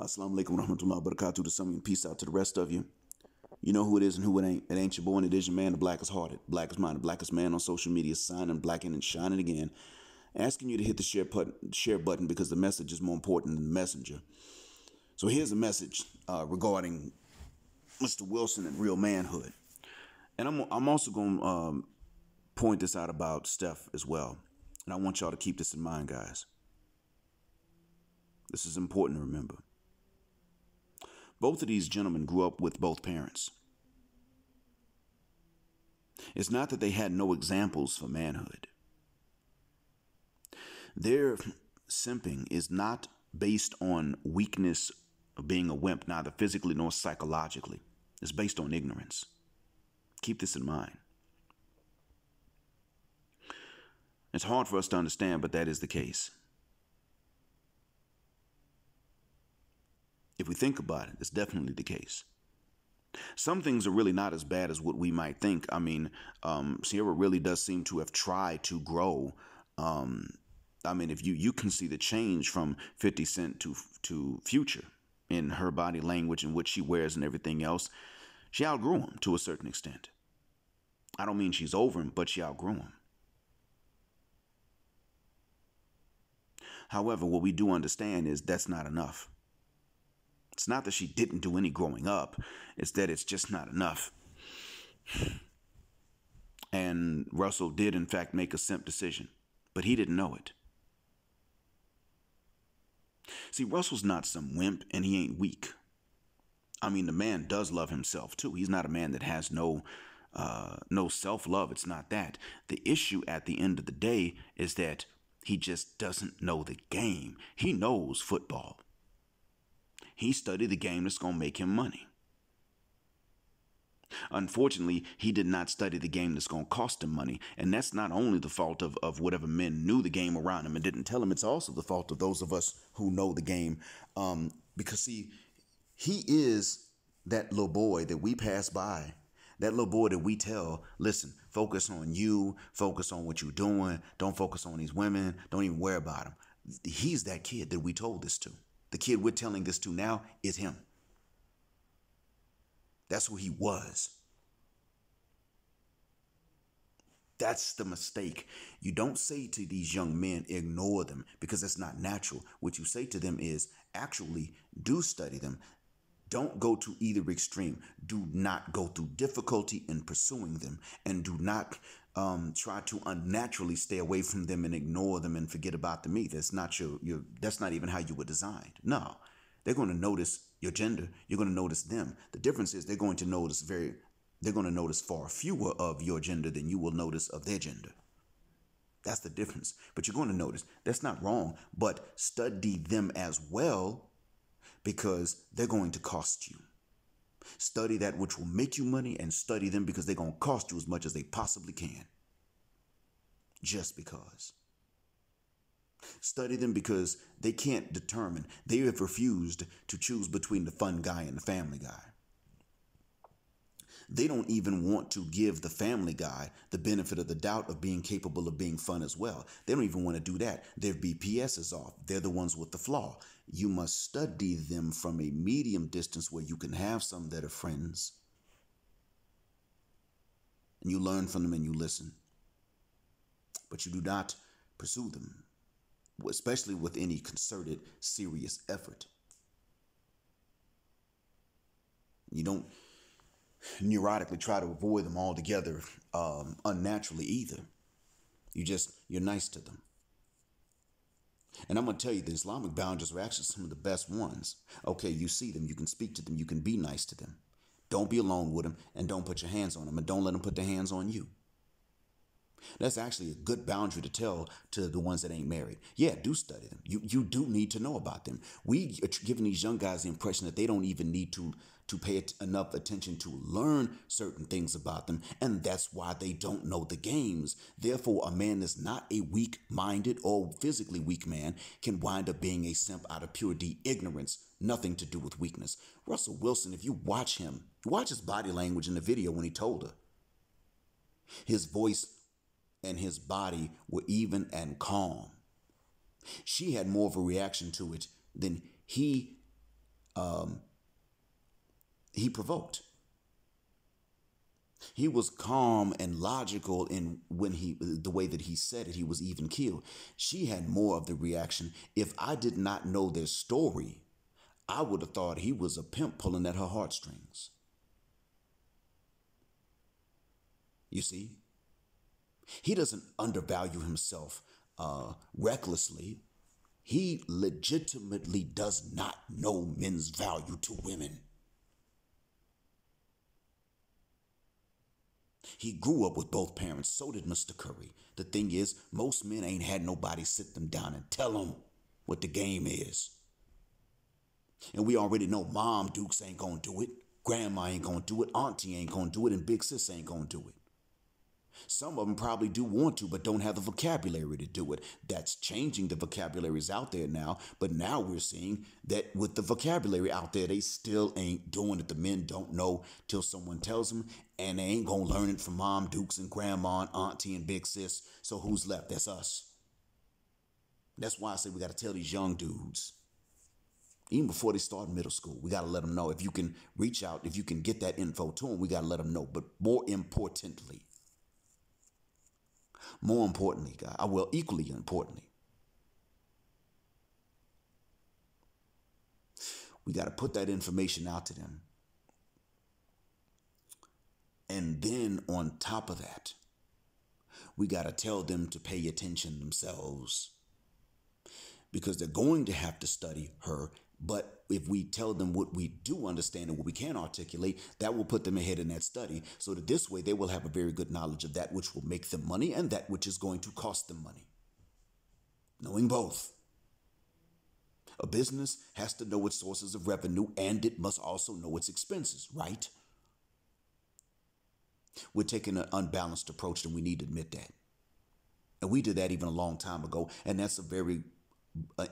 Assalamu alaikum warahmatullahi wabarakatuh to some of you and peace out to the rest of you. You know who it is and who it ain't. It ain't your boy and it is your man, the blackest hearted, blackest minded, blackest man on social media, signing, blacking, and shining again. Asking you to hit the share button because the message is more important than the messenger. So here's a message regarding Mr. Wilson and real manhood. And I'm also going to point this out about Steph as well. And I want y'all to keep this in mind, guys. This is important to remember. Both of these gentlemen grew up with both parents. It's not that they had no examples for manhood. Their simping is not based on weakness of being a wimp, neither physically nor psychologically. It's based on ignorance. Keep this in mind. It's hard for us to understand, but that is the case. If we think about it, it's definitely the case. Some things are really not as bad as what we might think. I mean, Sierra really does seem to have tried to grow. I mean, if you can see the change from 50 Cent to Future in her body language and what she wears and everything else. She outgrew him to a certain extent. I don't mean she's over him, but she outgrew him. However, what we do understand is that's not enough. It's not that she didn't do any growing up. It's that it's just not enough. And Russell did, in fact, make a simp decision, but he didn't know it. See, Russell's not some wimp, and he ain't weak. I mean, the man does love himself, too. He's not a man that has no self-love. It's not that. The issue at the end of the day is that he just doesn't know the game. He knows football. He studied the game that's going to make him money. Unfortunately, he did not study the game that's going to cost him money. And that's not only the fault of whatever men knew the game around him and didn't tell him. It's also the fault of those of us who know the game. Because, see, he is that little boy that we pass by. That little boy that we tell, listen, focus on you. Focus on what you're doing. Don't focus on these women. Don't even worry about them. He's that kid that we told this to. The kid we're telling this to now is him. That's who he was. That's the mistake. You don't say to these young men, ignore them, because that's not natural. What you say to them is, actually, do study them. Don't go to either extreme. Do not go through difficulty in pursuing them, and do not try to unnaturally stay away from them and ignore them and forget about them either. That's not that's not even how you were designed. No, they're going to notice your gender. You're going to notice them. The difference is they're going to notice far fewer of your gender than you will notice of their gender. That's the difference. But you're going to notice that's not wrong, but study them as well, because they're going to cost you. Study that which will make you money, and study them because they're going to cost you as much as they possibly can. Just because. Study them because they can't determine. They have refused to choose between the fun guy and the family guy. They don't even want to give the family guy the benefit of the doubt of being capable of being fun as well. They don't even want to do that. Their BPS is off. They're the ones with the flaw. You must study them from a medium distance where you can have some that are friends. And you learn from them and you listen. But you do not pursue them, especially with any concerted, serious effort. You don't neurotically try to avoid them altogether unnaturally either. You're nice to them. And I'm going to tell you, the Islamic boundaries are actually some of the best ones. Okay, you see them, you can speak to them, you can be nice to them. Don't be alone with them, and don't put your hands on them, and don't let them put their hands on you. That's actually a good boundary to tell to the ones that ain't married. Yeah, do study them. You do need to know about them. We are giving these young guys the impression that they don't even need to pay enough attention to learn certain things about them, and that's why they don't know the games. Therefore, a man that's not a weak-minded or physically weak man can wind up being a simp out of pure ignorance, nothing to do with weakness. Russell Wilson, if you watch him, watch his body language in the video when he told her. His voice and his body were even and calm. She had more of a reaction to it than he um, he provoked. He was calm and logical in when the way that he said it, he was even keeled. She had more of the reaction. If I did not know their story, I would have thought he was a pimp pulling at her heartstrings. You see, he doesn't undervalue himself recklessly. He legitimately does not know men's value to women. He grew up with both parents. So did Mr. Curry. The thing is, most men ain't had nobody sit them down and tell them what the game is. And we already know Mom Dukes ain't gonna do it. Grandma ain't gonna do it. Auntie ain't gonna do it. And Big Sis ain't gonna do it. Some of them probably do want to, but don't have the vocabulary to do it. That's changing. The vocabulary's out there now. But now we're seeing that with the vocabulary out there, they still ain't doing it. The men don't know till someone tells them, and they ain't gonna learn it from Mom Dukes and Grandma and Auntie and Big Sis. So who's left? That's us. That's why I say we got to tell these young dudes, even before they start middle school, we got to let them know. If you can reach out, if you can get that info to them, we got to let them know. But more importantly, equally importantly, we got to put that information out to them. And then on top of that, we got to tell them to pay attention themselves, because they're going to have to study her. But if we tell them what we do understand and what we can articulate, that will put them ahead in that study, so that this way they will have a very good knowledge of that which will make them money and that which is going to cost them money. Knowing both. A business has to know its sources of revenue, and it must also know its expenses, right? We're taking an unbalanced approach, and we need to admit that. And we did that even a long time ago, and that's a very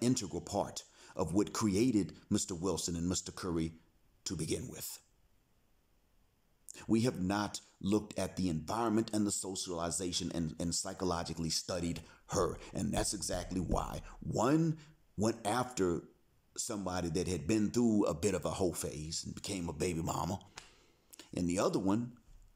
integral part of what created Mr. Wilson and Mr. Curry to begin with. We have not looked at the environment and the socialization and psychologically studied her. And that's exactly why. One went after somebody that had been through a bit of a hoe phase and became a baby mama. And the other one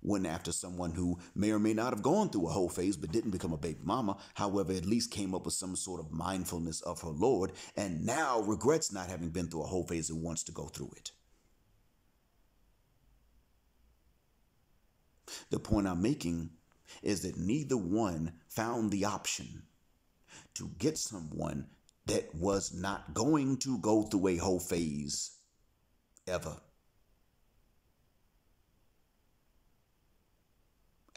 went after someone who may or may not have gone through a whole phase but didn't become a baby mama. However, at least came up with some sort of mindfulness of her Lord, and now regrets not having been through a whole phase and wants to go through it. The point I'm making is that neither one found the option to get someone that was not going to go through a whole phase ever.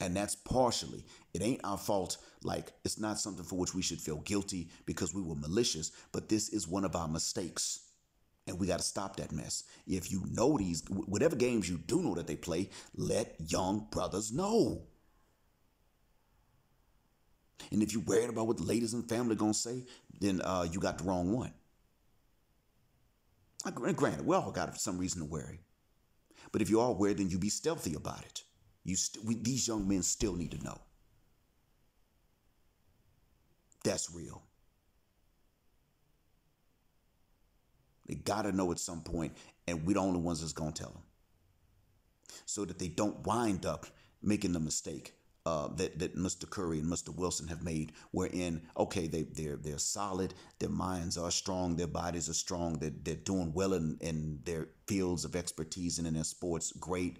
And that's partially. It ain't our fault. Like, it's not something for which we should feel guilty because we were malicious, but this is one of our mistakes. And we got to stop that mess. If you know these, whatever games you do know that they play, let young brothers know. And if you're worried about what the ladies and family going to say, then you got the wrong one. Granted, we all got some reason to worry. But if you are worried, then you be stealthy about it. These young men still need to know. That's real. They got to know at some point, and we're the only ones that's going to tell them. So that they don't wind up making the mistake that Mr. Curry and Mr. Wilson have made, wherein, okay, they're solid, their minds are strong, their bodies are strong, they're doing well in their fields of expertise and in their sports, great.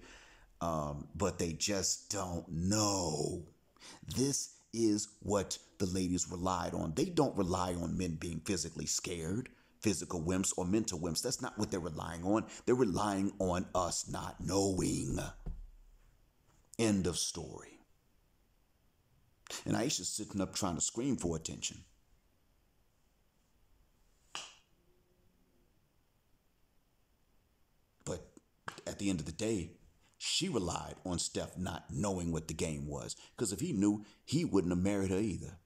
But they just don't know. This is what the ladies relied on. They don't rely on men being physically scared, physical wimps, or mental wimps. That's not what they're relying on. They're relying on us not knowing. End of story. And Aisha's sitting up trying to scream for attention. But at the end of the day, she relied on Steph not knowing what the game was. Because if he knew, he wouldn't have married her either.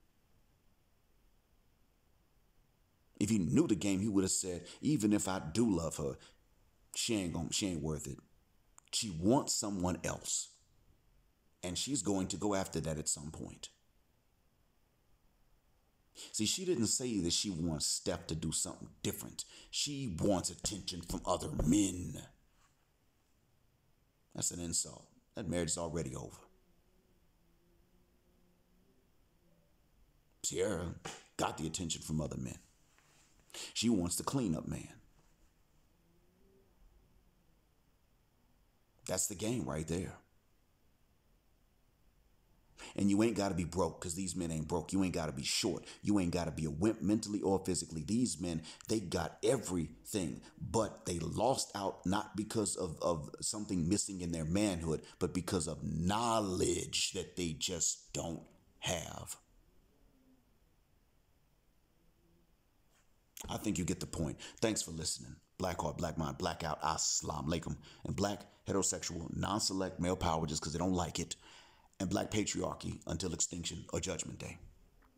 If he knew the game, he would have said, even if I do love her, she ain't worth it. She wants someone else. And she's going to go after that at some point. See, she didn't say that she wants Steph to do something different. She wants attention from other men. That's an insult. That marriage is already over. Sierra got the attention from other men. She wants the cleanup man. That's the game right there. And you ain't got to be broke, because these men ain't broke. You ain't got to be short. You ain't got to be a wimp mentally or physically. These men, they got everything, but they lost out not because of something missing in their manhood, but because of knowledge that they just don't have. I think you get the point. Thanks for listening. Black Heart, Black Mind, Blackout, Assalamu Alaikum, and Black Heterosexual, Non-Select Male Power just because they don't like it, and Black Patriarchy until extinction or Judgment Day.